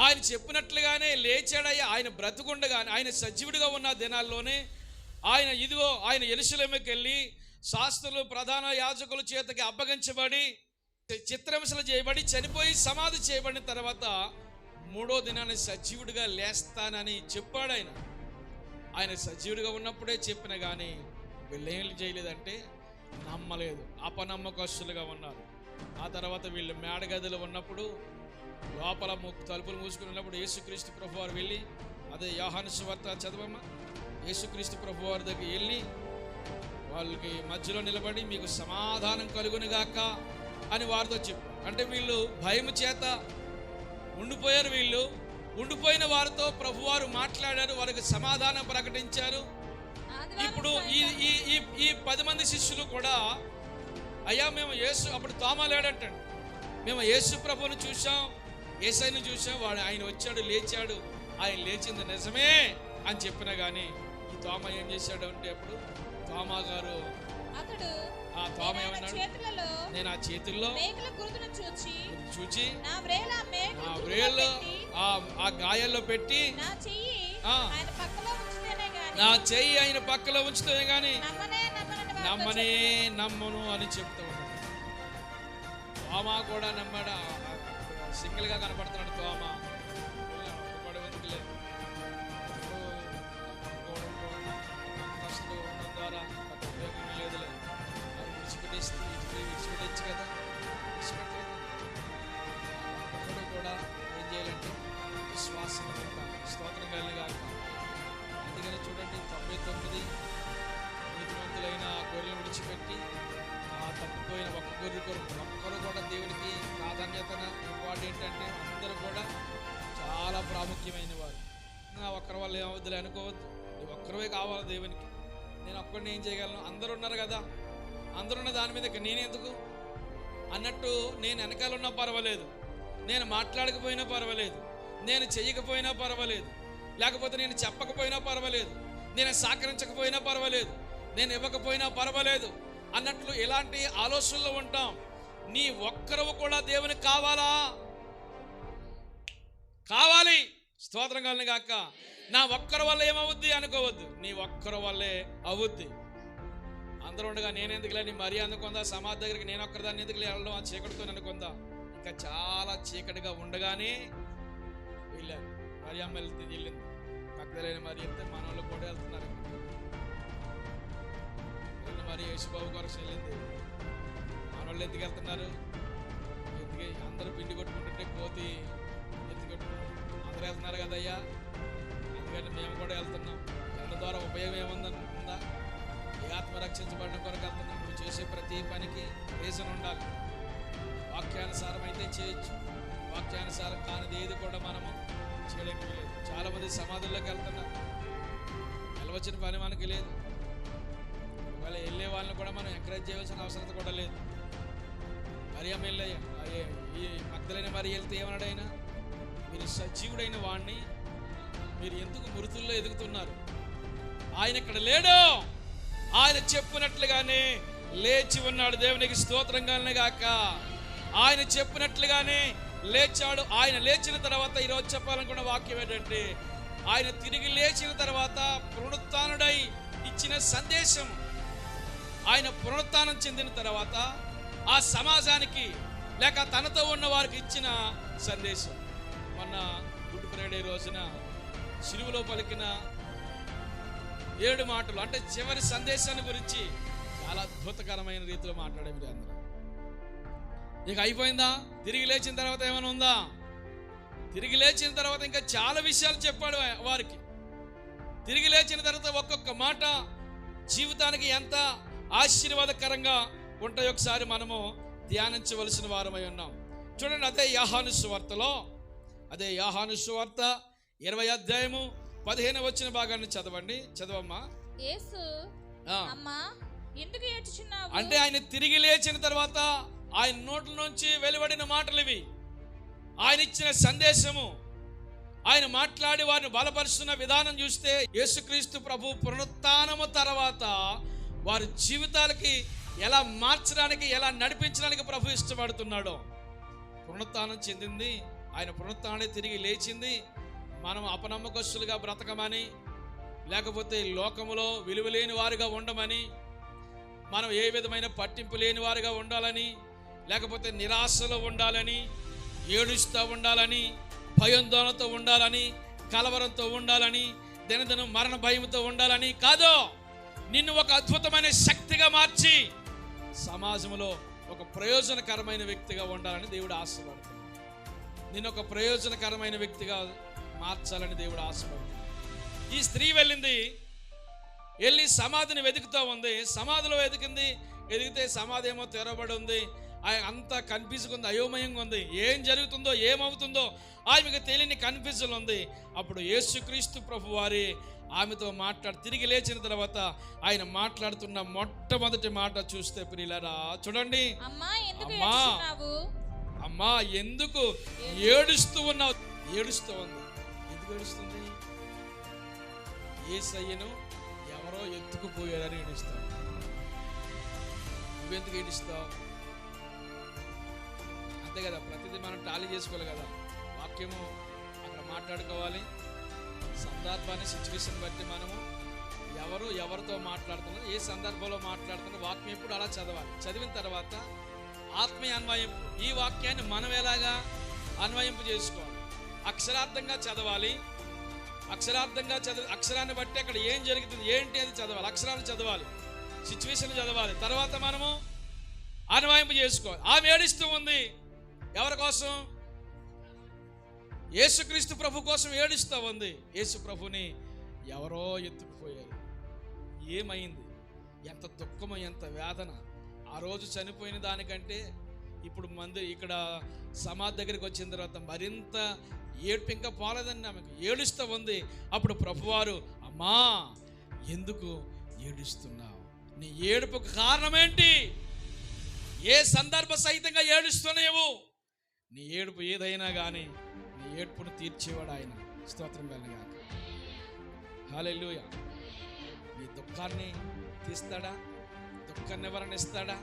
ఆయన చెప్పినట్లుగానే లేచాడయ్యా. ఆయన బ్రతుకుండగానే, ఆయన సజీవుడిగా ఉన్న దినాల్లోనే ఆయన యెరూషలేముకి వెళ్ళి శాస్త్రులు ప్రధాన యాజకుల చేతకి అప్పగించబడి చిత్రహింసలు చేయబడి చనిపోయి సమాధి చేయబడిన తర్వాత మూడో దినాన్ని సజీవుడిగా లేస్తానని చెప్పాడు. ఆయన సజీవుడిగా ఉన్నప్పుడే చెప్పిన కానీ వీళ్ళు ఏం చేయలేదంటే నమ్మలేదు, అపనమ్మకస్తులుగా ఉన్నారు. ఆ తర్వాత వీళ్ళు మేడగదిలో ఉన్నప్పుడు లోపల తలుపులు మూసుకుని ఉన్నప్పుడు యేసుక్రీస్తు ప్రభువారు వెళ్ళి, అదే యోహాను సువార్త చదవమ్మా, యేసుక్రీస్తు ప్రభువారి దగ్గర వెళ్ళి వాళ్ళకి మధ్యలో నిలబడి మీకు సమాధానం కలుగునుగాక అని వారితో చెప్పు. అంటే వీళ్ళు భయం చేత ఉండిపోయారు. వీళ్ళు ఉండిపోయిన వారితో ప్రభువారు మాట్లాడారు, వారికి సమాధానం ప్రకటించారు. ఇప్పుడు ఈ 10 మంది శిష్యులు కూడా, అయ్యా మేము అప్పుడు తోమా లేడంటాడు, మేము యేసు ప్రభువును చూసాం, యేసయ్యను చూసాం, ఆయన వచ్చాడు, లేచాడు, ఆయన లేచింది నిజమే అని చెప్పినా కానీ ఈ తోమా ఏం చేశాడు అంటే, అప్పుడు తోమా గారు తోమా ఏమన్నాడు, నేను ఆ చేతుల్లో చూచి నా వ్రేళ్ళు ఆ గాయాల్లో పెట్టి నా చెయ్యి ఆయన పక్కలో ఉంచుతానే గాని నమ్మను అని చెప్తూ ఉన్నాడు. తోమా కూడా నమ్మాడా, సింగిల్ గా కనపడుతున్నాడు తోమా. ద్వారా ఉపయోగం లేదులే, విడిచిపెట్టచ్చు కదా, అప్పుడు కూడా ఏం చేయాలంటే విశ్వాసం స్తోత్రం కలిగాక. అందుకని చూడండి, 99 నీతిమంతులైన గొర్రెలు విడిచిపెట్టి ఆ తప్పిపోయిన ఒక్క గొర్రె కొరకు ఒక్కరు కూడా దేవునికి ప్రాధాన్యత ఇంపార్టెంట్ అంటే అందరూ కూడా చాలా ప్రాముఖ్యమైన వారు. నా ఒక్కరి వల్ల ఏమవుద్దులే అనుకోవద్దు, నువ్వు ఒక్కరివే కావాలి దేవునికి. నేను ఒక్కడిని ఏం చేయగలను, అందరూ ఉన్నారు కదా, అందరున్న దాని మీద నేనెందుకు అన్నట్టు నేను వెనకాలన్నా పర్వాలేదు, నేను మాట్లాడకపోయినా పర్వాలేదు, నేను చెయ్యకపోయినా పర్వాలేదు, లేకపోతే నేను చెప్పకపోయినా పర్వాలేదు, నేను సహకరించకపోయినా పర్వాలేదు, నేను ఇవ్వకపోయినా పర్వాలేదు అన్నట్లు ఇలాంటి ఆలోచనలో ఉంటాం. నీ ఒక్కరవు కూడా దేవునికి కావాలి. స్తోత్రం కలను గాక. నా ఒక్కరి వల్ల ఏమవుద్ది అనుకోవద్దు, నీ ఒక్కరి వల్లే అవుద్ది. అందరూ ఉండగా నేనెందుకులే, నీ మరీ అందుకుందా, సమాధి దగ్గరికి నేను ఒక్కరిదాన్ని ఎందుకు వెళ్ళడం, ఆ చీకటితో అనుకుందా. ఇంకా చాలా చీకటిగా ఉండగానే వెళ్ళారు. మరియమ్మ వెళ్ళింది, భక్తులైన మరి వెళ్తే మన వాళ్ళు కూడా వెళ్తున్నారు. మరి యేసుబాబు కొరకు వెళ్ళింది, మన వాళ్ళు ఎందుకు వెళ్తున్నారు, ఎందుకు అందరూ పిండి కొట్టుకుంటుంటే కోతి ఎందుకు కొట్టుకుంటారు, అందరూ వెళ్తున్నారు కదయ్యా, అందుకని మేము కూడా వెళ్తున్నాం. దాని ద్వారా ఉపయోగం ఏముందా, ఈ ఆత్మ రక్షించబడిన కొరకు వెళ్తున్నాం. నువ్వు చేసే ప్రతి పనికి రీజన్ ఉండాలి. వాక్యానుసారం అయితే చేయొచ్చు, వాక్యానుసారం కానిది ఏది కూడా మనము చేయడానికి లేదు. చాలా మంది సమాధుల్లోకి వెళ్తున్నారు, వెళ్ళవచ్చిన పని మనకి లేదు. ఒకవేళ వెళ్ళే వాళ్ళని కూడా మనం ఎంకరేజ్ చేయవలసిన అవసరం కూడా లేదు. మరియమ్మ వెళ్ళయ్యా, ఈ మగ్దలైన మరి వెళ్తే ఏమన్నాడైనా, మీరు సజీవుడైన వాడిని మీరు ఎందుకు మృతుల్లో ఎదుగుతున్నారు, ఆయన ఇక్కడ లేడు, ఆయన చెప్పినట్లుగానే లేచి ఉన్నాడు. దేవునికి స్తోత్రం కలుగును గాక. ఆయన చెప్పినట్లుగానే లేచాడు. ఆయన లేచిన తర్వాత ఈరోజు చెప్పాలనుకున్న వాక్యం ఏంటంటే, ఆయన తిరిగి లేచిన తర్వాత పునరుత్థానుడై ఇచ్చిన సందేశం, ఆయన పునరుత్థానం చెందిన తర్వాత ఆ సమాజానికి లేక తనతో ఉన్న వారికి ఇచ్చిన సందేశం. మొన్న గుడ్ ఫ్రైడే రోజున శిలువలో పలికిన 7 మాటలు, అంటే చివరి సందేశాన్ని గురించి చాలా అద్భుతకరమైన రీతిలో మాట్లాడే మీరు అందరూ. ఇక అయిపోయిందా? తిరిగి లేచిన తర్వాత ఏమైనా ఉందా? తిరిగి లేచిన తర్వాత ఇంకా చాలా విషయాలు చెప్పాడు వారికి. తిరిగి లేచిన తర్వాత ఒక్కొక్క మాట జీవితానికి ఎంత ఆశీర్వాదకరంగా ఉంటాయో ఒకసారి మనము ధ్యానించవలసిన వారమై ఉన్నాం. చూడండి, అదే యోహాను సువార్తలో, అదే యోహాను సువార్త 20వ అధ్యాయము 15వ వచ్చిన భాగాన్ని చదవమ్మా. యేసు అమ్మా ఎందుకు ఏడ్చుచున్నావు అంటే ఆయన తిరిగి లేచిన తర్వాత ఆయన నోట్ల నుంచి వెలువడిన మాటలు ఇవి. ఆయన ఇచ్చిన సందేశము, ఆయన మాట్లాడి వారిని బలపరుస్తున్న విధానం చూస్తే యేసుక్రీస్తు ప్రభు పునరుత్థానము తర్వాత వారి జీవితాలకి ఎలా మార్చడానికి, ఎలా నడిపించడానికి ప్రభు ఇష్టపడుతున్నాడో. పునరుత్థానం చెందింది ఆయన పునరుత్థానం తిరిగి లేచింది మనం అపనమ్మకస్తులుగా బ్రతకమని, లేకపోతే లోకములో విలువలేని వారుగా ఉండమని, మనం ఏ విధమైన పట్టింపు లేని వారుగా ఉండాలని, లేకపోతే నిరాశలో ఉండాలని, ఏడుస్తూ ఉండాలని, భయాందోళనతో ఉండాలని, కలవరంతో ఉండాలని, దినదినం మరణ భయంతో ఉండాలని కాదు. నిన్ను ఒక అద్భుతమైన శక్తిగా మార్చి సమాజంలో ఒక ప్రయోజనకరమైన వ్యక్తిగా ఉండాలని దేవుడు ఆశపడుతున్నాడు. నిన్ను ఒక ప్రయోజనకరమైన వ్యక్తిగా మార్చాలని దేవుడు ఆశపడుతున్నాడు. ఈ స్త్రీ వెళ్ళి సమాధిని వెతుకుతూ ఉంది. సమాధిలో ఎదిగితే సమాధి ఏమో తెరవబడి ఉంది. అంతా కన్ఫ్యూజ్గా ఉంది, అయోమయంగా ఉంది. ఏం జరుగుతుందో ఏమవుతుందో ఆమెకు తెలియని కన్ఫ్యూజన్ ఉంది. అప్పుడు యేసుక్రీస్తు ప్రభు వారి ఆమెతో తిరిగి లేచిన తర్వాత ఆయన మాట్లాడుతున్న మొట్టమొదటి మాట చూస్తే ప్రియులారా చూడండి. అమ్మా ఎందుకు ఏడుస్తూ ఉన్నావు? ఏడుస్తూ ఉంది. ఎందుకు ఏడుస్తుంది? యేసయ్యను ఎవరో ఎత్తుకుపోయారని ఏడుస్తావు. నువ్వెందుకు ఏడుస్తావు? అంతే కదా, ప్రతిదీ మనం టాలీ చేసుకోవాలి కదా. వాక్యము అక్కడ మాట్లాడుకోవాలి. సందర్భాన్ని, సిచ్యువేషన్ బట్టి మనము ఎవరితో మాట్లాడుతున్నారు, ఏ సందర్భంలో మాట్లాడుతున్నారు, వాక్యం ఎప్పుడు అలా చదవాలి. చదివిన తర్వాత ఆత్మీయ అన్వయింపు, ఈ వాక్యాన్ని మనం ఎలాగా అన్వయింపు చేసుకోవాలి. అక్షరార్థంగా చదవాలి. అక్షరాన్ని బట్టి అక్కడ ఏం జరుగుతుంది ఏంటి అది చదవాలి. అక్షరాలు చదవాలి, సిచ్యువేషన్ చదవాలి. తర్వాత మనము అన్వయింపు చేసుకోవాలి. ఆమె ఏడుస్తూ ఉంది. ఎవరి కోసం? యేసుక్రీస్తు ప్రభు కోసం ఏడుస్తూ ఉంది. యేసు ప్రభుని ఎవరో ఎత్తుకుపోయారు. ఏమైంది? ఎంత దుఃఖమో, ఎంత వేదన. ఆ రోజు చనిపోయిన దానికంటే ఇప్పుడు ఇక్కడ సమాధి దగ్గరికి వచ్చిన తర్వాత మరింత ఏడుపు ఇంకా పోలేదని ఆమెకు ఏడుస్తూ ఉంది. అప్పుడు ప్రభువారు, అమ్మా ఎందుకు ఏడుస్తున్నావు? నీ ఏడుపుకు కారణం ఏంటి? ఏ సందర్భ సహితంగా ఏడుస్తున్నావు? నీ ఏడుపు ఏదైనా కానీ నీ ఏడుపును తీర్చేవాడు ఆయన. స్తోత్రం కలుగుగాక. హల్లెలూయా. నీ దుఃఖాన్ని తీస్తాడా? దుఃఖ నివారణ ఇస్తాడా?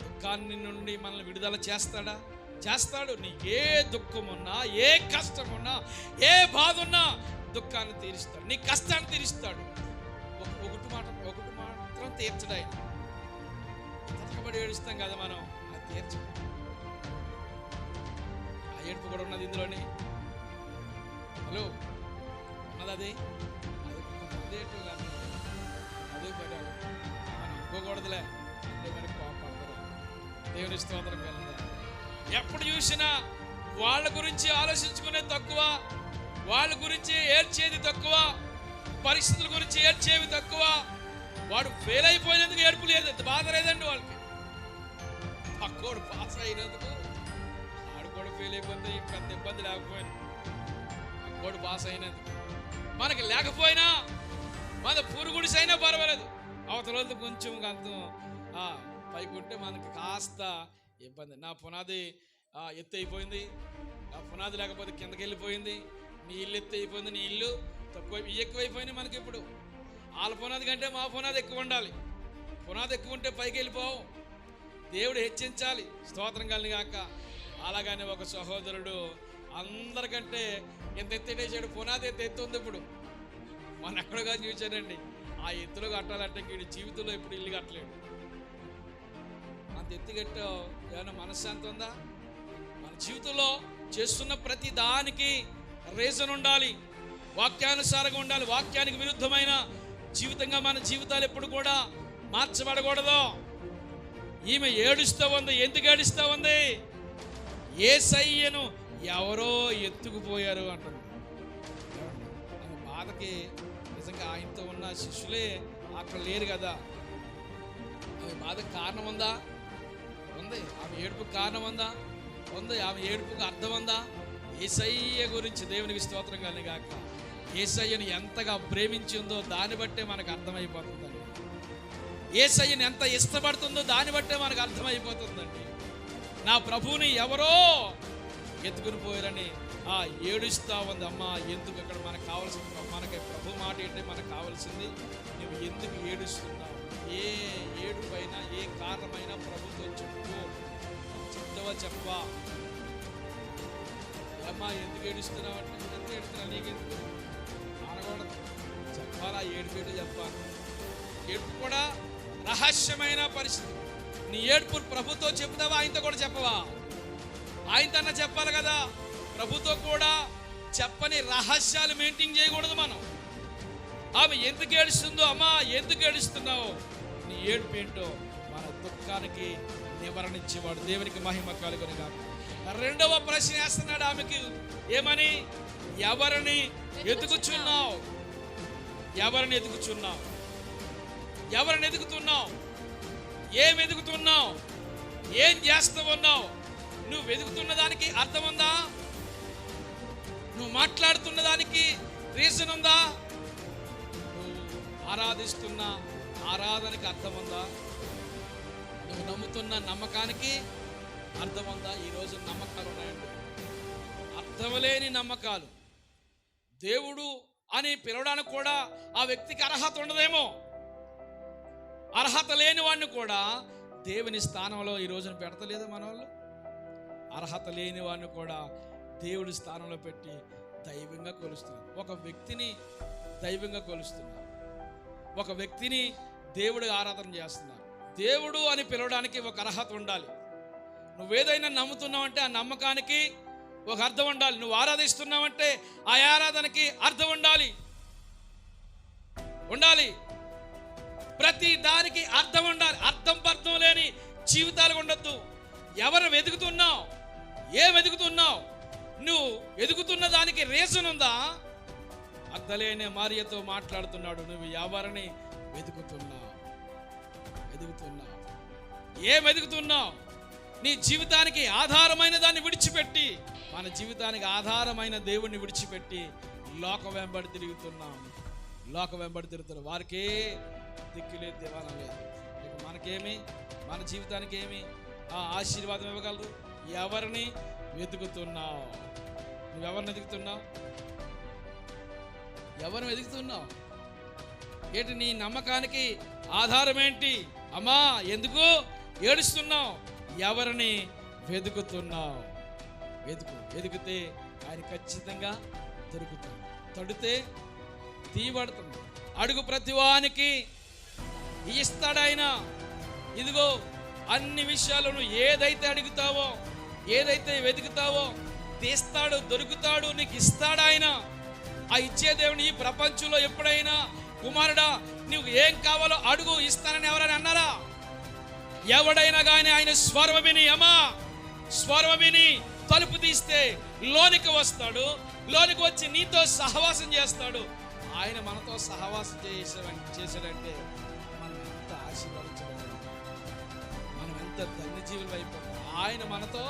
దుఃఖాన్ని నుండి మనల్ని విడుదల చేస్తాడా? చేస్తాడు. నీకు ఏ దుఃఖం ఉన్నా, ఏ కష్టం ఉన్నా, ఏ బాధ ఉన్నా దుఃఖాన్ని తీరుస్తాడు, నీ కష్టాన్ని తీరుస్తాడు. ఒకటి మాత్రం తీర్చడు ఆయన. తరకబడి ఏడుస్తాం కదా మనం, అది తీర్చడు. ఆ ఏడుపు కూడా ఉన్నది ఇందులోనే. హలో, ఉన్నది అది అదే పడాలి. మనం అనుకోకూడదులే, అంటే మనకి కోపడతారు. దేవుని స్తోత్రం కలదా. ఎప్పుడు చూసినా వాళ్ళ గురించి ఆలోచించుకునేది తక్కువ, వాళ్ళ గురించి ఏడ్చేది తక్కువ, పరిస్థితుల గురించి ఏడ్చేవి తక్కువ. వాడు ఫెయిల్ అయిపోయినందుకు ఏడుపు లేదు, బాధ లేదండి వాళ్ళకి. పక్కోడు పాస్ అయినందుకు, వాడు కూడా ఫెయిల్ అయిపోతే పెద్ద ఇబ్బంది లేకపోయినా, పక్కోడు పాస్ అయినందుకు. మనకి లేకపోయినా, మన పురుగుడిసి అయినా పర్వాలేదు. అవతల కొంచెం అంతం పైకి ఉంటే మనకి కాస్త ఇబ్బంది. నా పునాది ఎత్తు అయిపోయింది, నా పునాది లేకపోతే కిందకి వెళ్ళిపోయింది. నీ ఇల్లు ఎత్తు అయిపోయింది, నీ ఇల్లు తక్కువ, ఎక్కువైపోయింది మనకి. ఇప్పుడు వాళ్ళ పునాది కంటే మా పునాది ఎక్కువ ఉండాలి. పునాది ఎక్కువ ఉంటే పైకి వెళ్ళిపోవు. దేవుడు హెచ్చించాలి. స్తోత్రం కలుగుగాక. అలాగానే ఒక సహోదరుడు అందరికంటే ఎంత ఎత్తేసాడు, పునాది ఎత్తు ఉంది. ఇప్పుడు మన ఎక్కడగా చూశానండి, ఆ ఎత్తులో కట్టాలంటే వీడి జీవితంలో ఇప్పుడు ఇల్లు కట్టలేడు. అంత ఎత్తు కట్టావు, ఏమైనా మనశ్శాంతి ఉందా? మన జీవితంలో చేస్తున్న ప్రతి దానికి రీజన్ ఉండాలి, వాక్యానుసారంగా ఉండాలి. వాక్యానికి విరుద్ధమైన జీవితంగా మన జీవితాలు ఎప్పుడు కూడా మార్చబడకూడదు. ఈమె ఏడుస్తూ ఉంది. ఎందుకు ఏడుస్తూ ఉంది? యేసయ్యను ఎవరో ఎత్తుకుపోయారు అంటుంది. ఆమె బాధకి నిజంగా ఆయనతో ఉన్న శిష్యులే అక్కడ లేరు కదా. ఆమె బాధకు కారణం ఉందా? ఉంది. ఆమె ఏడుపుకు కారణం ఉందా? ఉంది. ఆమె ఏడుపుకు అర్థం ఉందా? యేసయ్య గురించి దేవునికి స్తోత్రం కలుగుగాక. యేసయ్యను ఎంతగా ప్రేమించిందో దాన్ని బట్టే మనకు అర్థమైపోతుందండి. యేసయ్యను ఎంత ఇష్టపడుతుందో దాన్ని బట్టే మనకు అర్థమైపోతుందండి. నా ప్రభువుని ఎవరో ఎత్తుకుని పోయారని ఏడుస్తూ ఉంది. అమ్మా ఎందుకు? అక్కడ మనకు కావాల్సింది, మనకి ప్రభు మాట ఏంటంటే మనకు కావాల్సింది, నువ్వు ఎందుకు ఏడుస్తున్నావు? ఏ ఏడుపైనా, ఏ కారణమైనా ప్రభుత్వం చెప్పు, చెప్తావా చెప్పవా? అమ్మా ఎందుకు ఏడుస్తున్నావు అంటే ఎందుకు ఏడుస్తున్నావు, నీకెందుకు అనకూడదు, చెప్పాలా, ఏడుపేటో చెప్పాలి. ఏడుపు కూడా రహస్యమైన పరిస్థితి. నీ ఏడుపు ప్రభుతో చెప్తావా, ఆయనతో కూడా చెప్పవా? ఆయనతోనే చెప్పాలి కదా. ప్రభుతో కూడా చెప్పని రహస్యాలు మెయింటైన్ చేయకూడదు మనం. ఆమె ఎందుకు ఏడుస్తుందో, అమ్మా ఎందుకు ఏడుస్తున్నావు, నీ ఏడుపు ఏంటో మన దుఃఖానికి నివారణ ఇచ్చేవాడు. దేవునికి మహిమ కలుగును గాక. రెండవ ప్రశ్న వేస్తున్నాడు ఆమెకి, ఏమని? ఎవరిని ఎదుగుచున్నావు? ఎవరిని ఎదుగుచున్నావు? ఎవరిని ఎదుగుతున్నావు? ఏం ఎదుగుతున్నావు? ఏం చేస్తూ ఉన్నావు? నువ్వు వెతుకుతున్న దానికి అర్థం ఉందా? నువ్వు మాట్లాడుతున్న దానికి రీజన్ ఉందా? నువ్వు ఆరాధిస్తున్న ఆరాధనకి అర్థం ఉందా? నువ్వు నమ్ముతున్న నమ్మకానికి అర్థం ఉందా? ఈరోజు నమ్మకాలు ఉన్నాయండి, అర్థంలేని నమ్మకాలు. దేవుడు అని పిలవడానికి కూడా ఆ వ్యక్తికి అర్హత ఉండదేమో. అర్హత లేని వాడిని కూడా దేవుని స్థానంలో ఈ రోజున పెడతలేదు మన వాళ్ళు. అర్హత లేని వాడిని కూడా దేవుడి స్థానంలో పెట్టి దైవంగా కొలుస్తున్నారు. ఒక వ్యక్తిని దైవంగా కొలుస్తున్నారు, ఒక వ్యక్తిని దేవుడి ఆరాధన చేస్తున్నారు. దేవుడు అని పిలవడానికి ఒక అర్హత ఉండాలి. నువ్వేదైనా నమ్ముతున్నావంటే ఆ నమ్మకానికి ఒక అర్థం ఉండాలి. నువ్వు ఆరాధిస్తున్నావంటే ఆ ఆరాధనకి అర్థం ఉండాలి. ప్రతి దానికి అర్థం ఉండాలి. అర్థం లేని జీవితాలు ఉండొద్దు. ఎవరు వెతుకుతున్నావు? ఏం వెతుకుతున్నావు? నువ్వు వెతుకుతున్న దానికి రీజన్ ఉందా? అద్దలేని మరియతో మాట్లాడుతున్నాడు. నువ్వు ఎవరిని వెతుకుతున్నావు? ఏం వెతుకుతున్నావు? నీ జీవితానికి ఆధారమైన దాన్ని విడిచిపెట్టి, మన జీవితానికి ఆధారమైన దేవుణ్ణి విడిచిపెట్టి లోకం వెంబడి తిరుగుతున్నాం. వారికే దిక్కులేదు, దివానం లేదు. ఇక మనకేమి, మన జీవితానికి ఏమి ఆశీర్వాదం ఇవ్వగలరు? ఎవరిని వెతుకుతున్నావు? నువ్వెవరిని వెతుకుతున్నావు? ఎవరిని వెతుకుతున్నావు? ఏంటి నీ నమ్మకానికి ఆధారం ఏంటి? అమ్మా ఎందుకు ఏడుస్తున్నావు? ఎవరిని వెతుకుతున్నావు? వెతుకుతే ఆయన ఖచ్చితంగా దొరుకుతాడు. తడితే తీయబడుతుంది. అడుగు ప్రతివానికి ఇస్తాడు ఆయన. ఇదిగో అన్ని విషయాలను ఏదైతే అడుగుతావో, ఏదైతే వెతుకుతావో తీస్తాడు, దొరుకుతాడు, నీకు ఇస్తాడు ఆయన. ఆ ఇచ్చే దేవుని ఈ ప్రపంచంలో ఎప్పుడైనా కుమారుడా నువ్వు ఏం కావాలో అడుగు ఇస్తానని ఎవరైనా అన్నారా? ఎవడైనా కానీ ఆయన స్వరం విని, అమ్మా స్వరం విని తలుపు తీస్తే లోనికి వస్తాడు. లోనికి వచ్చి నీతో సహవాసం చేస్తాడు. ఆయన మనతో సహవాసం చేశాడంటే మనం ఎంత ఆశీర్వదించబడ్డాం, మనం ఎంత ధన్యజీవులు అయిపోతాం. ఆయన మనతో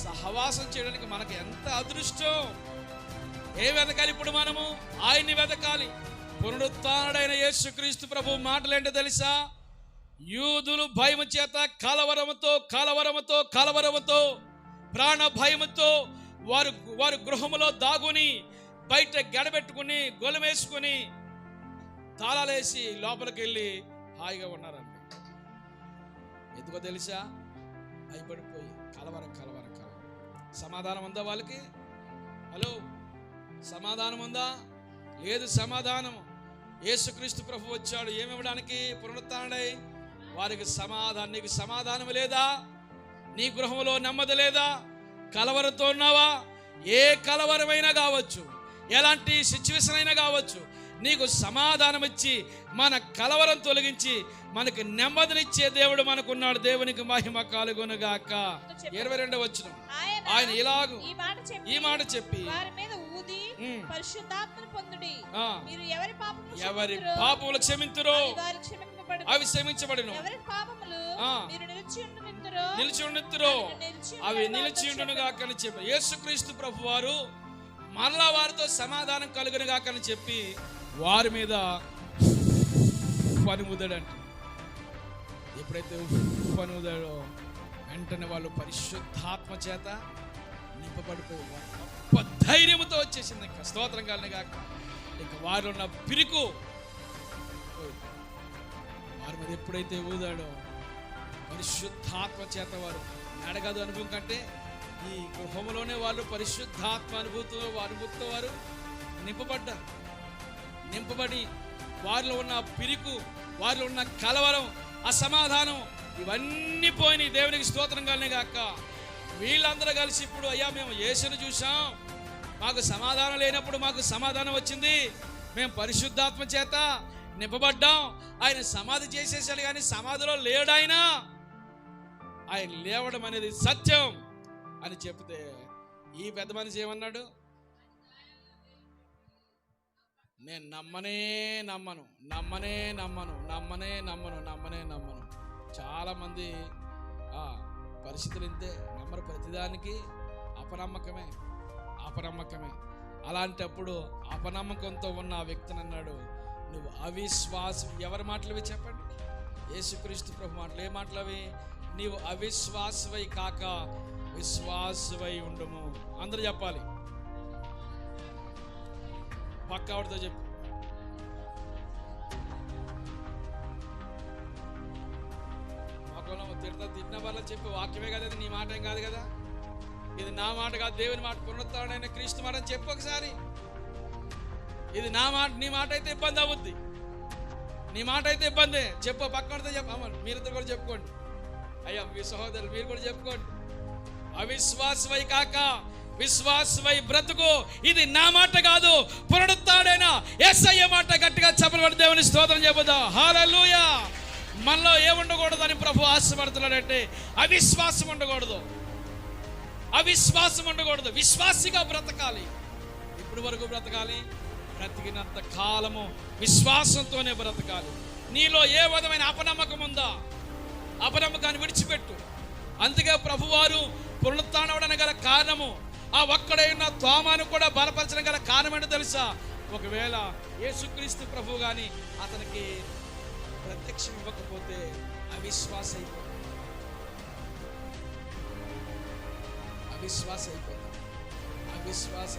సహవాసం చేయడానికి మనకు ఎంత అదృష్టం. ఏ వెతకాలి ఇప్పుడు? మనము ఆయన్ని వెతకాలి. పునరుత్థానుడైన యేసుక్రీస్తు ప్రభు మాటలేంటో తెలుసా? యూదులు భయము చేత కలవరముతో ప్రాణ భయముతో వారు గృహములో దాగుని బయట గడబెట్టుకుని గొలమేసుకుని తాళాలేసి లోపలికి వెళ్ళి హాయిగా ఉన్నారండి. ఎందుకో తెలుసా? భయపడిపోయి కలవరం. సమాధానం ఉందా వాళ్ళకి? హలో, సమాధానం ఉందా? లేదు సమాధానం. యేసుక్రీస్తు ప్రభు వచ్చాడు ఏమివ్వడానికి? పునరుత్థానుడై వారికి సమాధానం. నీకు సమాధానం లేదా? నీ గృహంలో నెమ్మది లేదా? కలవరంతో ఉన్నావా? ఏ కలవరమైనా కావచ్చు, ఎలాంటి సిచ్యువేషన్ అయినా కావచ్చు, నీకు సమాధానం ఇచ్చి మన కలవరం తొలగించి మనకి నెమ్మదినిచ్చే దేవుడు మనకున్నాడు. దేవునికి మహిమ కలుగును గాక. 22వ వచనం, ఆయన ఇలాగు ఈ మాట చెప్పి ఎవరి పాపములు క్షమింతురో అవి క్షమించబడును, నిలిచి ఉండుతురో అవి నిలిచి ఉండును గాక అని చెప్పి యేసుక్రీస్తు ప్రభు వారు మరలా వారితో సమాధానం కలుగును గాక అని చెప్పి వారి మీద పనిముదాడంట. ఎప్పుడైతే పనిముదాడో వెంటనే వాళ్ళు పరిశుద్ధాత్మ చేత నింపబడిపోయి గొప్ప ధైర్యంతో వచ్చేసింది. ఇంకా స్తోత్రం కలిగిన గాక. ఇంకా వారిలో ఉన్న పిరుకు వారి మీద ఎప్పుడైతే ఊదాడో పరిశుద్ధాత్మ చేత వారు నడగదు అనుభవం కంటే ఈ గృహంలోనే వాళ్ళు పరిశుద్ధాత్మ అనుభూతితో వారు నింపబడ్డారు. నింపబడి వారిలో ఉన్న పిరికి, వారిలో ఉన్న కలవరం, అసమాధానం ఇవన్నీ పోయినాయి. దేవునికి స్తోత్రం కలనే గాక. వీళ్ళందరూ కలిసి ఇప్పుడు అయ్యా మేము యేసును చూసాం, మాకు సమాధానం లేనప్పుడు మాకు సమాధానం వచ్చింది, మేము పరిశుద్ధాత్మ చేత నింపబడ్డాం, ఆయన సమాధి చేసేసాడు కానీ సమాధిలో లేడు, ఆయన లేవడం అనేది సత్యం అని చెప్తే ఈ పెద్ద మనిషి ఏమన్నాడు? నేను నమ్మను. చాలా మంది పరిస్థితులు ఇంతే, నమ్మరు. ప్రతిదానికి అపనమ్మకమే. అలాంటప్పుడు అపనమ్మకంతో ఉన్న ఆ వ్యక్తిని అన్నాడు, నువ్వు అవిశ్వాసం. ఎవరి మాటలవి చెప్పండి? యేసుక్రీస్తు ప్రభు మాటలు. ఏ మాటలవి? నీవు అవిశ్వాసవై కాక విశ్వాసవై ఉండుము. అందరూ చెప్పాలి. పక్కావిడితో చెప్పు. మాకు తిట్టిన వాళ్ళని చెప్పి వాక్యమే కదా, నీ మాట ఏం కాదు కదా, ఇది నా మాట కాదు, దేవుని మాట, పునరుత్థానుడైన క్రీస్తు మాట అని చెప్పు ఒకసారి. ఇది నా మాట, నీ మాట అయితే ఇబ్బంది అవుద్ది, నీ మాట అయితే ఇబ్బంది. చెప్పు, పక్కనతో చెప్పు. అమ్మ మీరిద్దరు కూడా చెప్పుకోండి. అయ్యా మీ సహోదరులు మీరు కూడా చెప్పుకోండి. అవిశ్వాసవై కాక విశ్వాసవై బ్రతుకు. ఇది నా మాట కాదు, పునరుత్థానుడైన యేసయ్య మాట. గట్టిగా చెప్పబడి దేవుని స్తోత్రం చెబుదాం. హల్లెలూయా. మనలో ఏముండకూడదని ప్రభు ఆశపడుతున్నాడంటే అవిశ్వాసం ఉండకూడదు. విశ్వాసిగా బ్రతకాలి. ఇప్పుడు వరకు బ్రతకాలి, బ్రతికినంత కాలము విశ్వాసంతోనే బ్రతకాలి. నీలో ఏ విధమైన అపనమ్మకం ఉందా? అపనమ్మకాన్ని విడిచిపెట్టు. అందుకే ప్రభువారు పునరుత్థానమవడానికి గల కారణము, ఆ ఒక్కడే ఉన్న తోమాను కూడా బలపరచడం గల కారణం ఏంటో తెలుసా? ఒకవేళ యేసుక్రీస్తు ప్రభు గాని అతనికి ప్రత్యక్షం ఇవ్వకపోతే అవిశ్వాస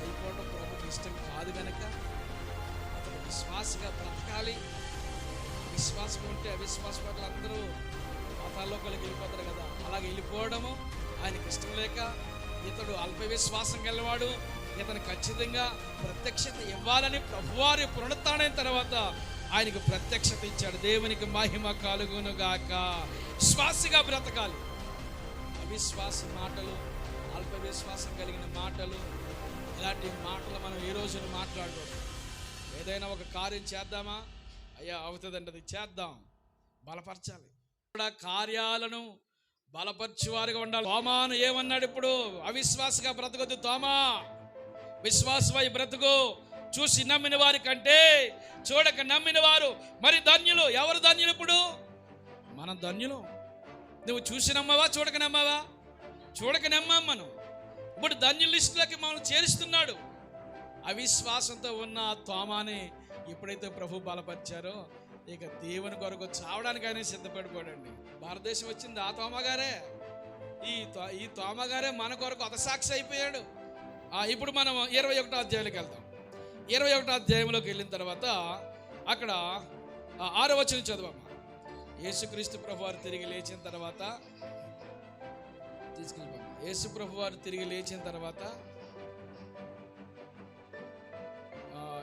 అయిపోవడం ప్రభుకి ఇష్టం కాదు కనుక అతను విశ్వాసగా బ్రతకాలి. విశ్వాసం ఉంటే అవిశ్వాస పట్ల అందరూ మతాల్లోకి వెళ్ళిపోతారు కదా, అలాగే వెళ్ళిపోవడము ఆయనకి ఇష్టం లేక ఇతడు అల్ప విశ్వాసం గలవాడు, ఇతను ఖచ్చితంగా ప్రత్యక్షత ఇవ్వాలని ప్రభువారి పునరుత్థానమైన తర్వాత ఆయనకు ప్రత్యక్షత ఇచ్చాడు. దేవునికి మహిమ కలుగును గాక. విశ్వాసిగా బ్రతకాలి. అవిశ్వాస మాటలు, అల్ప విశ్వాసం కలిగిన మాటలు, ఇలాంటి మాటలు మనం ఈ రోజున మాట్లాడకూడదు. ఏదైనా ఒక కార్యం చేద్దామా, అయ్యా అవుతుందండి, అది చేద్దాం, బలపరచాలి. కార్యాలను బలపరిచేవారుగా ఉండాలి. తోమాను ఏమన్నాడు ఇప్పుడు? అవిశ్వాసగా బ్రతకొద్దు తోమా, విశ్వాసమై బ్రతుకు. చూసి నమ్మిన వారి కంటే చూడక నమ్మిన వారు మరి ధన్యులు. ఎవరు ధన్యులు? ఇప్పుడు మనం ధన్యులు. నువ్వు చూసి నమ్మవా, చూడక నమ్మవా? చూడక నమ్మాం మనం. ఇప్పుడు ధన్యుల లిస్టులకి మనం చేరుస్తున్నాడు. అవిశ్వాసంతో ఉన్న తోమాని ఎప్పుడైతే ప్రభు బలపరిచారో ఇక దేవుని కొరకు చావడానికి ఆయన సిద్ధపడిపోయాడండి. భారతదేశం వచ్చింది ఆ తోమగారే. ఈ తోమగారే మన కొరకు హతసాక్షి అయిపోయాడు. ఇప్పుడు మనం 21వ అధ్యాయంలోకి వెళ్తాం. 21వ అధ్యాయంలోకి వెళ్ళిన తర్వాత అక్కడ 6వ వచనం చదవమ్మ. యేసుక్రీస్తు ప్రభు వారు తిరిగి లేచిన తర్వాత యేసు ప్రభు వారు తిరిగి లేచిన తర్వాత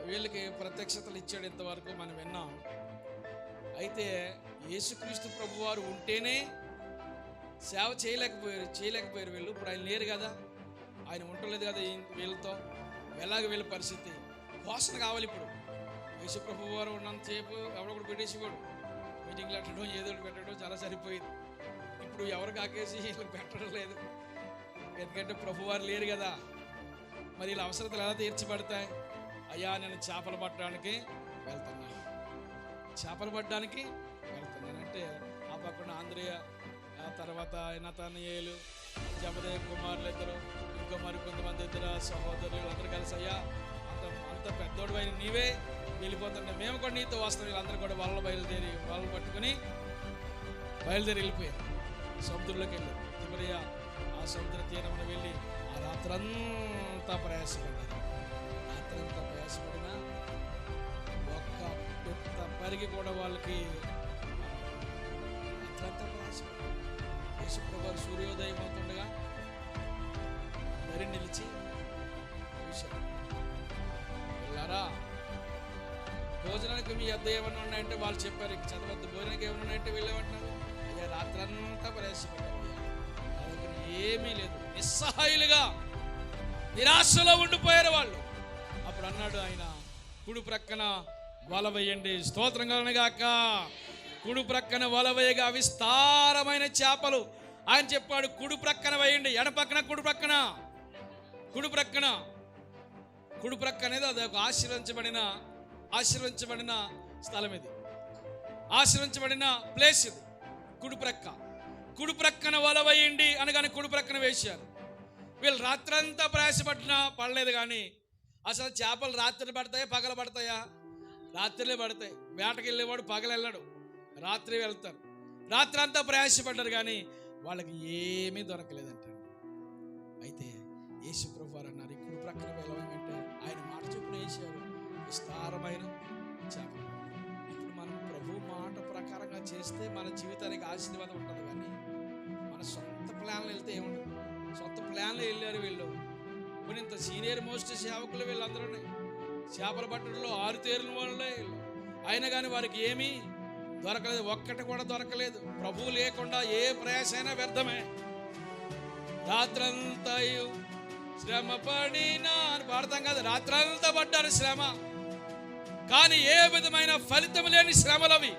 వీళ్ళకి ప్రత్యక్షతలు ఇచ్చాడు. ఇంతవరకు మనం విన్నాం. అయితే యేసుక్రీస్తు ప్రభు వారు ఉంటేనే సేవ చేయలేకపోయారు వీళ్ళు. ఇప్పుడు ఆయన లేరు కదా, ఆయన ఉండలేదు కదా వీళ్ళతో. ఎలాగ వీళ్ళ పరిస్థితి? పోషణ కావాలి. ఇప్పుడు యేసు ప్రభు వారు ఉన్నంతసేపు ఎవడొకడు పెట్టేసేవాడు, మీటింగ్లు పెట్టడం, ఏదో పెట్టడం చాలా సరిపోయింది. ఇప్పుడు ఎవరు కాకేసి వీళ్ళకి పెట్టడం లేదు, ఎందుకంటే ప్రభువారు లేరు కదా. మరి వీళ్ళ అవసరతలు ఎలా తీర్చబడతాయి? అయ్యా నేను చేపలు పట్టడానికి వెళ్తున్నానంటే ఆ పక్కన ఆంధ్రయ, ఆ తర్వాత నతానియేలు, జబదేయ కుమారులు ఇద్దరు, ఇంకో మరి కొంతమంది ఇద్దరు సహోదరులు అందరూ కలిసి, అయ్యా అంత పెద్దోడు అయిన నీవే వెళ్ళిపోతుంటే మేము కూడా నీతో వస్తాం. వీళ్ళందరూ కూడా వలలు పట్టుకుని బయలుదేరి వెళ్ళిపోయారు. సముద్రంలోకి వెళ్ళి తిమరియా ఆ సముద్ర తీరంలో వెళ్ళి ఆ రాత్రంతా ప్రయాసపడ్డారు. ప్రయాసపడినా ఒక్క పెద్ద పరిగి కూడా వాళ్ళకి రాత్రంతా ప్రయాసపడ్డారు. యేసుప్రభు సూర్యోదయం అవుతుండగా పిల్లరా, భోజనానికి మీ వద్ద ఏమన్నా ఉన్నాయంటే వాళ్ళు చెప్పారు, ఇక చదవద్దు. భోజనానికి ఏమన్నా ఉన్నాయంటే వీళ్ళేమంటున్నారు, అయ్యా రాత్రంతా ప్రయాసపడ్డారు, నా దగ్గర ఏమీ లేదు. నిస్సహాయులుగా నిరాశలో ఉండిపోయారు వాళ్ళు. అప్పుడు అన్నాడు ఆయన, కుడి ప్రక్కన వల వేయండి. స్తోత్రం కలుగునుగాక. కుడి ప్రక్కన వల వేయగా విస్తారమైన చేపలు. ఆయన చెప్పాడు, కుడి ప్రక్కన వేయండి. ఎడ పక్కన కుడి ప్రక్కన, కుడి ప్రక్కన. కుడి ప్రక్క అనేది అది ఒక ఆశీర్వదించబడిన స్థలం, ఇది ఆశీర్వదించబడిన ప్లేస్. ఇది కుడి ప్రక్క. కుడి ప్రక్కన వల వేయండి అనగానే కుడి ప్రక్కన వేశారు. వీళ్ళు రాత్రంతా ప్రయాసపడినా పడలేదు. కానీ అసలు చేపలు రాత్రి పడతాయా పగల పడతాయా? రాత్రిలే పడతాయి. వేటకి వెళ్ళేవాడు పగలు వెళ్ళాడు, రాత్రి వెళ్తారు. రాత్రి అంతా ప్రయాసపడ్డారు కానీ వాళ్ళకి ఏమీ దొరకలేదంటారు. అయితే యేసు ప్రభువు వారు అన్నారు, ఇప్పుడు ప్రక్కన వెళ్ళమంటే ఆయన మాట చొప్పున వేసారు విస్తారమైన చేపలు. ఇప్పుడు మనం ప్రభు మాట ప్రకారంగా చేస్తే మన జీవితానికి ఆశీర్వాదం ఉంటుంది. కానీ మన సొంత ప్లాన్లు వెళ్తే ఏముండదు. సొంత ప్లాన్లు వెళ్ళారు వీళ్ళు. ఇప్పుడు ఇంత సీనియర్ మోస్ట్ సేవకులు వీళ్ళందరూ చేపల పట్టడంలో 6 తేరుల వాళ్ళే. అయినా కానీ వారికి ఏమీ దొరకలేదు, ఒక్కటి కూడా దొరకలేదు. ప్రభువు లేకుండా ఏ ప్రయాసైనా వ్యర్థమే. రాత్రంతా శ్రమ పడినా అని పాడతాం కదా, రాత్రంతా పడ్డారు శ్రమ, కానీ ఏ విధమైన ఫలితం లేని శ్రమలు అవి,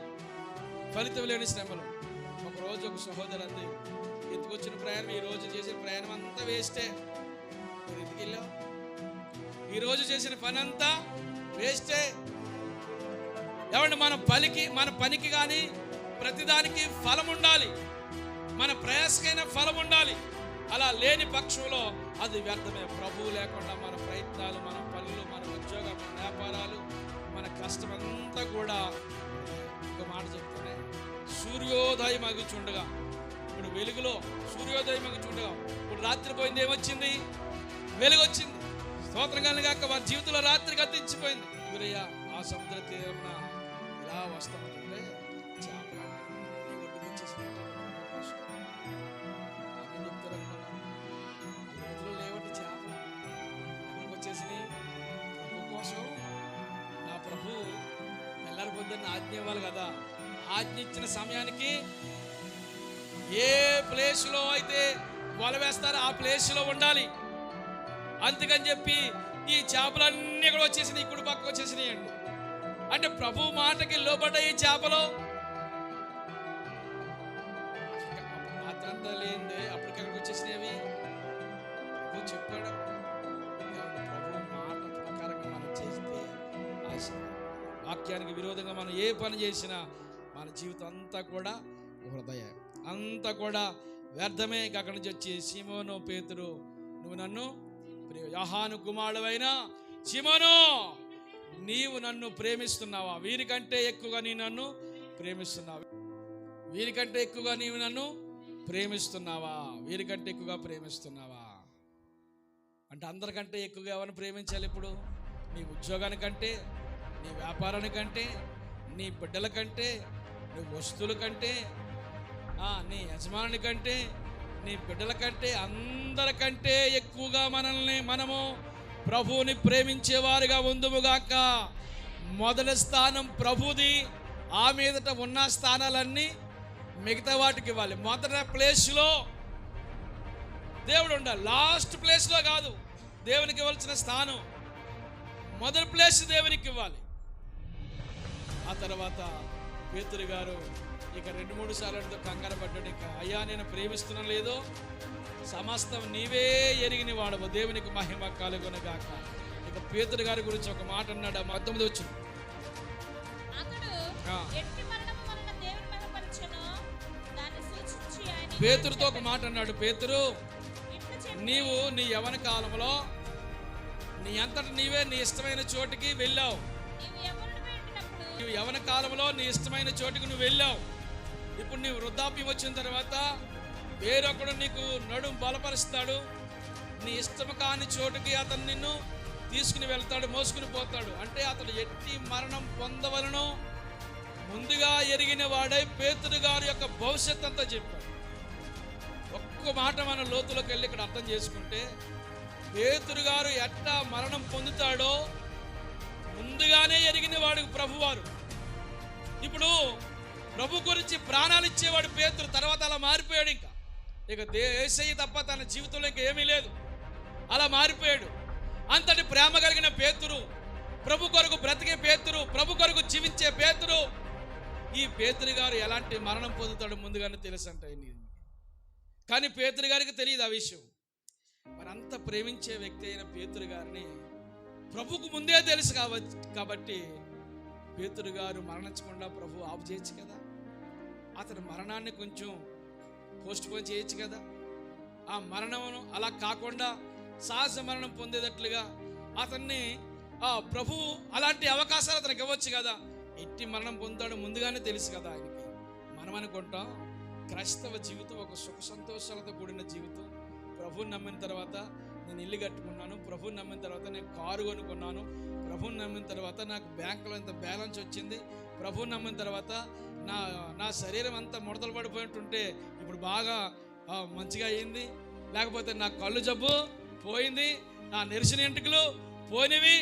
ఫలితం లేని శ్రమలు. ఒకరోజు ఒక సహోదరు అంది, ఎత్తుకొచ్చిన ప్రయాణం, ఈ రోజు చేసిన ప్రయాణం అంతా వేస్టే. మీరు ఎందుకు వెళ్ళావు? ఈరోజు చేసిన పని అంతా వేస్టే. ఏమంటే మన పనికి కానీ ప్రతిదానికి ఫలం ఉండాలి, మన ప్రయాసకైన ఫలం ఉండాలి. అలా లేని పక్షంలో అది వ్యర్థమే. ప్రభువు లేకుండా మన ప్రయత్నాలు, మన పనులు, మన ఉద్యోగం, మన వ్యాపారాలు, మన కష్టమంతా కూడా. ఒక మాట చెప్తానే, సూర్యోదయం అగుచుండగా, ఇప్పుడు వెలుగులో సూర్యోదయం అగుచుండగా, ఇప్పుడు రాత్రి పోయింది, ఏమొచ్చింది? వెలుగు వచ్చింది. స్తోత్రం కలుగుగాక. వారి జీవితంలో రాత్రి గతించిపోయింది. గురయ్య ఆ సముద్ర తీరమున ఇలా వస్తామంటే చేపలు ఒడ్డు వచ్చేసినట్టు చెప్తారు అనుకున్నా. లేవంటే చేపలు వచ్చేసినాయి. ప్రభు కోసం నా ప్రభు తెల్లారిపోద్దని ఆజ్ఞ ఇవ్వాలి కదా. ఆజ్ఞ ఇచ్చిన సమయానికి ఏ ప్లేస్లో అయితే వల వేస్తారో ఆ ప్లేస్లో ఉండాలి. అందుకని చెప్పి ఈ చేపలన్నీ కూడా వచ్చేసినాయి, కుడి పక్క వచ్చేసినాయి అండి. అంటే ప్రభు మాటకి లోబడ్డ ఈ చేపలు రాత్రంతా లేదే అప్పటికక్కడికి వచ్చేసినవి. ప్రభు చెప్పాడు, ప్రభు మాట ప్రకారంగా మనం చేస్తే వాక్యానికి విరోధంగా మనం ఏ పని చేసినా మన జీవితం అంతా కూడా హృదయ అంతా కూడా వ్యర్థమే. అక్కడి నుంచి వచ్చి, సీమోను పేతురు, నువ్వు నన్ను యోహాను కుమారుడైన సీమోను, నీవు నన్ను ప్రేమిస్తున్నావా? వీరికంటే ఎక్కువగా నీ నన్ను ప్రేమిస్తున్నావా? వీరికంటే ఎక్కువగా నీవు నన్ను ప్రేమిస్తున్నావా? వీరికంటే ఎక్కువగా ప్రేమిస్తున్నావా? అంటే అందరికంటే ఎక్కువగా ఎవరిని ప్రేమించాలి? ఇప్పుడు నీ ఉద్యోగానికంటే, నీ వ్యాపారానికంటే, నీ బిడ్డల కంటే, నీ వస్తువుల కంటే, నీ యజమాని కంటే, నీ బిడ్డల కంటే, అందరికంటే ఎక్కువగా మనము ప్రభువుని ప్రేమించేవారుగా ఉందుముగాక. మొదటి స్థానం ప్రభుది. ఆ మీదట ఉన్న స్థానాలన్నీ మిగతా వాటికి ఇవ్వాలి. మొదటి ప్లేస్లో దేవుడు ఉండాలి, లాస్ట్ ప్లేస్లో కాదు. దేవునికి ఇవ్వాల్సిన స్థానం మొదటి ప్లేస్ దేవునికి ఇవ్వాలి. ఆ తర్వాత పేతురు గారు ఇక 2-3 సార్లు కంగారు పడ్డాడు. ఇక అయ్యా నేను ప్రేమిస్తున్నా లేదో సమస్తం నీవే ఎరిగిన వాడవు, దేవునికి మహిమ కలుగునుగాక. ఇక పేతురు గారి గురించి ఒక మాట అన్నాడు. 19 వచ్చింది. పేతురుతో ఒక మాట అన్నాడు. పేతురు, నీవు నీ యవ్వన కాలంలో నీ అంతట నీవే నీ ఇష్టమైన చోటికి వెళ్ళావు. నువ్వు యవ్వన కాలంలో నీ ఇష్టమైన చోటికి నువ్వు వెళ్ళావు. ఇప్పుడు నీ వృద్ధాప్యం వచ్చిన తర్వాత వేరొకడు నీకు నడుము బలపరుస్తాడు. నీ ఇష్టం కాని చోటుకి అతను నిన్ను తీసుకుని వెళ్తాడు, మోసుకుని పోతాడు. అంటే అతడు ఎట్టి మరణం పొందవలనో ముందుగా ఎరిగిన వాడై పేతురు గారి యొక్క భవిష్యత్ అంతా చెప్పాడు. ఒక్క మాట మన లోతులోకి వెళ్ళి ఇక్కడ అర్థం చేసుకుంటే, పేతురు గారు ఎట్టా మరణం పొందుతాడో ముందుగానే ఎరిగిన వాడు ప్రభువారు. ఇప్పుడు ప్రభు గురించి ప్రాణాలు ఇచ్చేవాడు పేతురు, తర్వాత అలా మారిపోయాడు. ఇక యేసయ్య తప్ప తన జీవితంలో ఇంకా ఏమీ లేదు, అలా మారిపోయాడు. అంతటి ప్రేమ కలిగిన పేతురు, ప్రభు కొరకు బ్రతికే పేతురు, ప్రభు కొరకు జీవించే పేతురు, ఈ పేతురు గారు ఎలాంటి మరణం పొందుతాడు ముందుగానే తెలుసు అంట. కానీ పేతురు గారికి తెలియదు ఆ విషయం. మరి అంత ప్రేమించే వ్యక్తి అయిన పేతురు గారిని ప్రభుకు ముందే తెలుసు కాబట్టి పేతురు గారు మరణించకుండా ప్రభు ఆపు చేయొచ్చు కదా, అతని మరణాన్ని కొంచెం పోస్ట్ పోన్ చేయొచ్చు కదా. ఆ మరణం అలా కాకుండా సహజ మరణం పొందేటట్లుగా అతన్ని ప్రభు అలాంటి అవకాశాలు అతనికి ఇవ్వచ్చు కదా. ఎట్టి మరణం పొందుతాడు ముందుగానే తెలుసు కదా ఆయనకి. మనం అనుకుంటాం క్రైస్తవ జీవితం ఒక సుఖ సంతోషాలతో కూడిన జీవితం. ప్రభువుని నమ్మిన తర్వాత నేను ఇల్లు కట్టుకున్నాను, ప్రభువుని నమ్మిన తర్వాత నేను కారు కొనుక్కున్నాను, ప్రభువుని నమ్మిన తర్వాత నాకు బ్యాంకులో ఇంత బ్యాలెన్స్ వచ్చింది, ప్రభువుని నమ్మిన తర్వాత నా శరీరం అంతా ముడతలు పడిపోయింటుంటే ఇప్పుడు బాగా మంచిగా అయ్యింది, లేకపోతే నా కళ్ళు జబ్బు పోయింది, నా నెరిసిన ఎంటుకలు పోయినవి,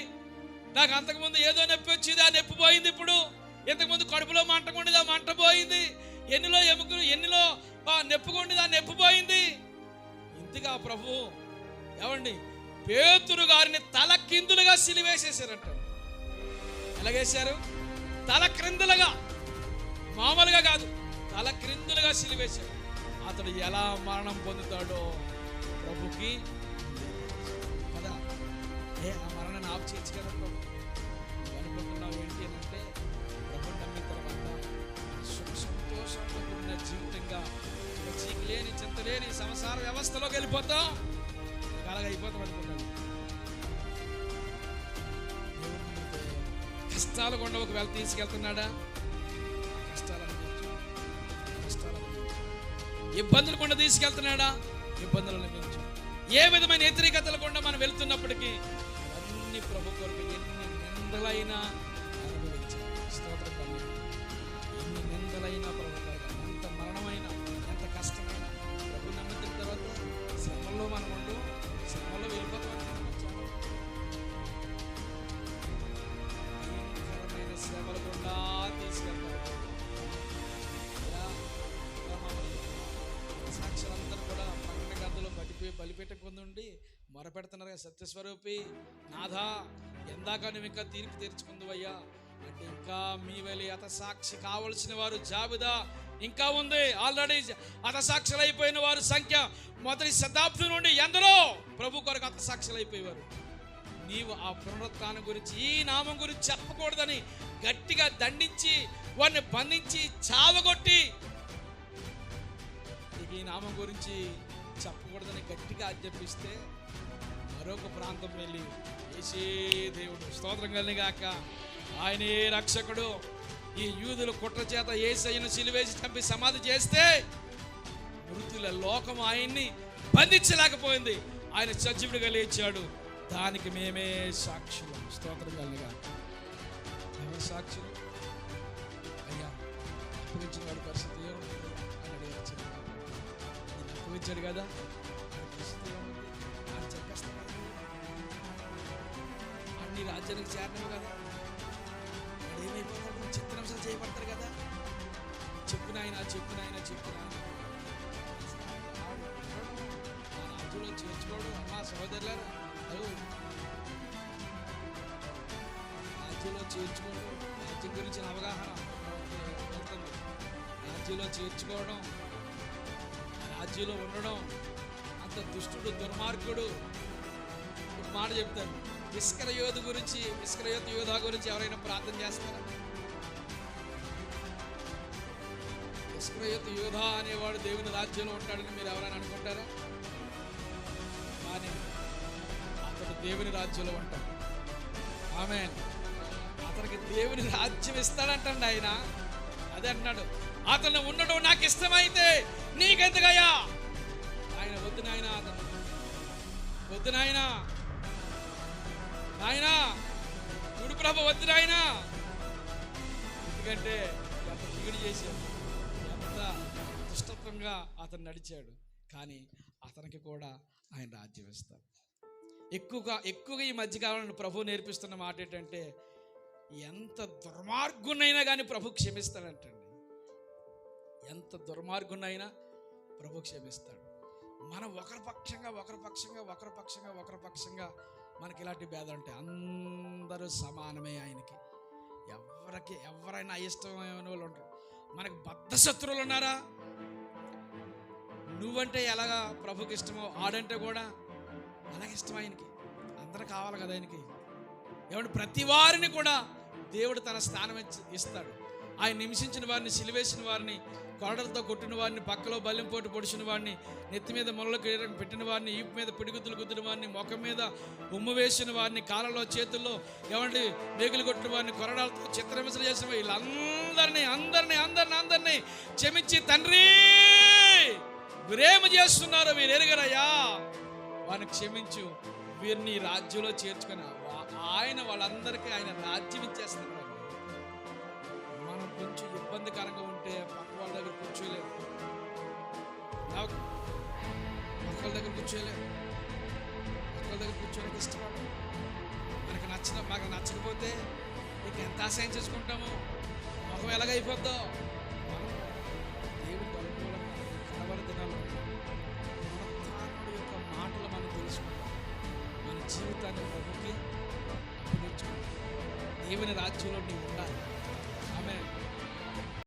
నాకు అంతకుముందు ఏదో నొప్పి వచ్చింది, ఆ నొప్పి పోయింది, ఇప్పుడు ఇంతకుముందు కడుపులో మంటకుండేది, ఆ మంట పోయింది, ఎన్నిలో ఎముకలు ఎన్నిలో నొప్పికొండేది, ఆ నొప్పి పోయింది. ఇంతగా ప్రభు ఏమండి పేతురు గారిని తల కిందులుగా సిలివేసేసారంట. ఎలాగేశారు? తల క్రిందులుగా, మామూలుగా కాదు, తల క్రిందులుగా సిలివేశారు. అతడు ఎలా మరణం పొందుతాడో ప్రభుకి కదా. ఆ మరణాన్ని ఆపు చేయొచ్చు కదా ప్రభు. అనుకుంటున్నావు ఏంటి అని అంటే ప్రభు నమ్మిన తర్వాత సుఖ సంతోషంతో కూడిన జీవితంగా చీకు లేని చింత లేని సంసార వ్యవస్థలోకి వెళ్ళిపోతాం, అలాగ అయిపోతాం అనుకుంటాను. కష్టాలు కొండ ఒకవేళ తీసుకెళ్తున్నాడా, ఇబ్బందులు కూడా తీసుకెళ్తున్నాడా, ఇబ్బందులు లభించు. ఏ విధమైన వ్యతిరేకతలు కూడా మనం వెళ్తున్నప్పటికీ అన్ని ప్రభు కొరకు ఎన్ని నిందలైనా అనుభవించాలి. స్తోత్రం కన్నా ఎన్ని నిందలైనా ప్రభు కొరకు, ఎంత మరణమైన ఎంత కష్టమైనా ప్రభు నమ్మిన తర్వాత శ్రమల్లో మనం ఉండు, శ్రమలో వెళ్ళిపోతాం. భయంకరమైన శ్రమలు కూడా తీసుకెళ్తాం. సాక్షులందరూ కూడా పక్కన గద్దలో బలిపెట్టకుండి మొరపెడుతున్నారు. సత్యస్వరూపి నాథా, ఎందాక నువ్వు ఇంకా తీర్పు తీర్చుకుందువయ్యా అంటే, ఇంకా మీ వలి హతసాక్షి కావలసిన వారు జాబితా ఇంకా ఉంది. ఆల్రెడీ హతసాక్షులు అయిపోయిన వారు సంఖ్య మొదటి శతాబ్దం నుండి ఎందరో ప్రభు కొరకు హతసాక్షులు అయిపోయేవారు. నీవు ఆ పునరుత్థానం గురించి, ఈ నామం గురించి చెప్పకూడదని గట్టిగా దండించి వారిని బంధించి చావగొట్టి, ఈ నామం గురించి చెప్పకూడదని గట్టిగా ఆజ్ఞాపిస్తే మరొక ప్రాంతం వెళ్ళి యేసే దేవుడు, స్తోత్రం కలిగాక, ఆయనే రక్షకుడు, ఈ యూదుల కుట్ర చేత యేసయ్యను సిలువేసి చంపి సమాధి చేస్తే మృతుల లోకం ఆయన్ని బంధించలేకపోయింది. ఆయన సజీవుడిగా లేచాడు. దానికి మేమే సాక్షులు. స్తోత్రం కలిగాక మేమే సాక్షులు. అయ్యా, అప్పగించిన వాడి పరిస్థితి ఏముంది అని అడిగారు. అప్పగించాడు కదా, అన్ని రాజ్యానికి చేరడం కదా, ఏమైపోతాడు, చిత్రాంశాలు చేయబడతారు కదా. చెప్పునాయన రాజులో చేర్చుకోవడం. అమ్మా సహోదరులారా, రాజ్యంలో చేర్చుకోవడం, రాజ్యం గురించిన అవగాహన వెళ్తుంది. రాజ్యంలో చేర్చుకోవడం, రాజ్యంలో ఉండడం, అంత దుష్టుడు దుర్మార్గుడు. ఒక మాట చెప్తాను, ఇస్కరియోతు యోధా గురించి ఎవరైనా ప్రార్థన చేస్తారా? ఇస్కరియోతు యోధా అనేవాడు దేవుని రాజ్యంలో ఉంటాడని మీరు ఎవరైనా అనుకుంటారా? కానీ అతడు దేవుని రాజ్యంలో ఉంటాడు. ఆమేన్. అతనికి దేవుని రాజ్యం ఇస్తాడంటండి ఆయన. అదే అంటున్నాడు, అతను ఉండడం నాకు ఇష్టమైతే నీకెందుకయ్యా. ఆయన వద్దు నాయన, అతను వద్దు నాయన, నాయన గుడి ప్రభ వద్దు నాయన. ఎందుకంటే ఎంత దిగుడు చేశాడు, ఎంత దుష్టత్వంగా అతను నడిచాడు. కానీ అతనికి కూడా ఆయన రాజ్యం ఇస్తారు. ఎక్కువగా ఈ మధ్యకాలంలో ప్రభు నేర్పిస్తున్న మాట ఏంటంటే, ఎంత దుర్మార్గునైనా కానీ ప్రభు క్షమిస్తాడంటండి. ఎంత దుర్మార్గునైనా ప్రభు క్షమిస్తాడు. మనం ఒకరి పక్షంగా మనకి ఇలాంటి భేదాలు ఉంటాయి. అందరూ సమానమే ఆయనకి. ఎవరైనా అయిష్టమైన వాళ్ళు ఉంటారు. మనకు బద్ధ శత్రువులు ఉన్నారా? నువ్వంటే ఎలాగా ప్రభుకి ఇష్టమో ఆడంటే కూడా అలాగే ఇష్టం ఆయనకి. అందరూ కావాలి కదా ఆయనకి. ఏమంటే ప్రతి వారిని కూడా దేవుడు తన స్థానం ఇస్తాడు. ఆయన హింసించిన వారిని, సిలివేసిన వారిని, కొరడలతో కొట్టిన వారిని, పక్కలో బల్లెంపోటు పొడిచిన వారిని, నెత్తి మీద మొలల కిరీటం పెట్టిన వారిని, ఈపు మీద పిడిగుద్దులు గుద్దిన వారిని, ముఖం మీద ఉమ్ము వేసిన వారిని, కాళ్ళలో చేతుల్లో ఏమంటే మేకులు కొట్టిన వారిని, కొరడాలతో చిత్రహింసలు చేసిన వీళ్ళందరినీ క్షమించి తండ్రి వీరేమి చేస్తున్నారు వీరు ఎరుగరయ్యా, వారిని క్షమించు, వీరిని రాజ్యంలో చేర్చుకొని ఆయన వాళ్ళందరికీ ఆయన రాజ్యం ఇచ్చేస్తున్నారు. మనం కొంచెం ఇబ్బందికరంగా ఉంటే పక్క వాళ్ళ దగ్గర కూర్చోలేము, పక్కల దగ్గర కూర్చోడానికి ఇష్టపడము. మాకు నచ్చకపోతే నీకు ఎంత అసహ్యం చేసుకుంటామో, ముఖం ఎలాగైపోద్దో. మనం దేవుడికి అనుకూలంగా కనబడి దినాలు యొక్క మాటలు మనం తెలుసుకుంటాం. మన జీవితాన్ని ప్రభుకి అప్పగించుకుంటాం. దేవుని రాజ్యంలో నీవు ఉండాలి.